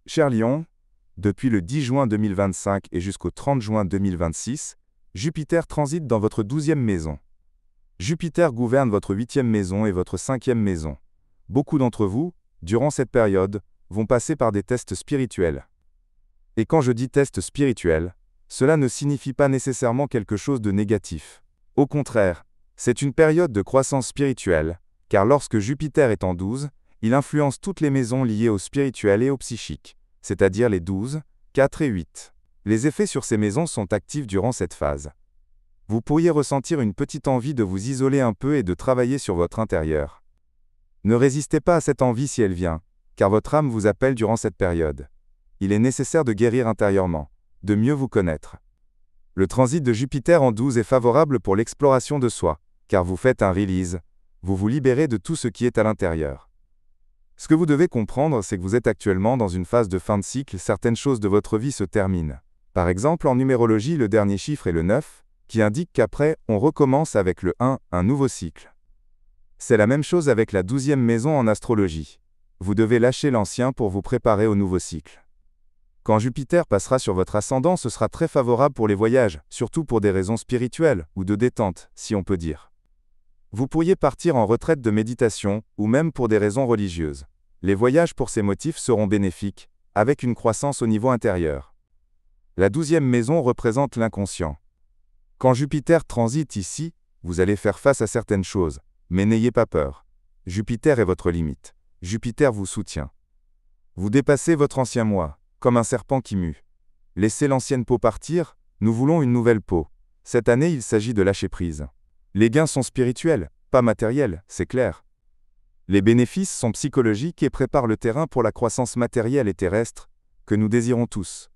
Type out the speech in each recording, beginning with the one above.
Cher Lion, depuis le 10 juin 2025 et jusqu'au 30 juin 2026, Jupiter transite dans votre 12e maison. Jupiter gouverne votre 8e maison et votre 5e maison. Beaucoup d'entre vous, durant cette période, vont passer par des tests spirituels. Et quand je dis test spirituel, cela ne signifie pas nécessairement quelque chose de négatif. Au contraire, c'est une période de croissance spirituelle, car lorsque Jupiter est en 12, il influence toutes les maisons liées au spirituel et au psychique, c'est-à-dire les 12, 4 et 8. Les effets sur ces maisons sont actifs durant cette phase. Vous pourriez ressentir une petite envie de vous isoler un peu et de travailler sur votre intérieur. Ne résistez pas à cette envie si elle vient, car votre âme vous appelle durant cette période. Il est nécessaire de guérir intérieurement, de mieux vous connaître. Le transit de Jupiter en 12 est favorable pour l'exploration de soi, car vous faites un release, vous vous libérez de tout ce qui est à l'intérieur. Ce que vous devez comprendre, c'est que vous êtes actuellement dans une phase de fin de cycle, certaines choses de votre vie se terminent. Par exemple, en numérologie, le dernier chiffre est le 9, qui indique qu'après, on recommence avec le 1, un nouveau cycle. C'est la même chose avec la 12e maison en astrologie. Vous devez lâcher l'ancien pour vous préparer au nouveau cycle. Quand Jupiter passera sur votre ascendant, ce sera très favorable pour les voyages, surtout pour des raisons spirituelles, ou de détente, si on peut dire. Vous pourriez partir en retraite de méditation, ou même pour des raisons religieuses. Les voyages pour ces motifs seront bénéfiques, avec une croissance au niveau intérieur. La 12e maison représente l'inconscient. Quand Jupiter transite ici, vous allez faire face à certaines choses, mais n'ayez pas peur. Jupiter est votre limite. Jupiter vous soutient. Vous dépassez votre ancien moi, comme un serpent qui mue. Laissez l'ancienne peau partir, nous voulons une nouvelle peau. Cette année, il s'agit de lâcher prise. Les gains sont spirituels, pas matériels, c'est clair. Les bénéfices sont psychologiques et préparent le terrain pour la croissance matérielle et terrestre, que nous désirons tous.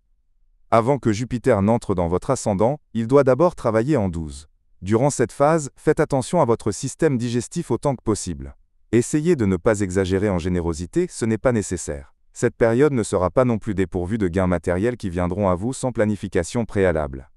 Avant que Jupiter n'entre dans votre ascendant, il doit d'abord travailler en 12. Durant cette phase, faites attention à votre système digestif autant que possible. Essayez de ne pas exagérer en générosité, ce n'est pas nécessaire. Cette période ne sera pas non plus dépourvue de gains matériels qui viendront à vous sans planification préalable.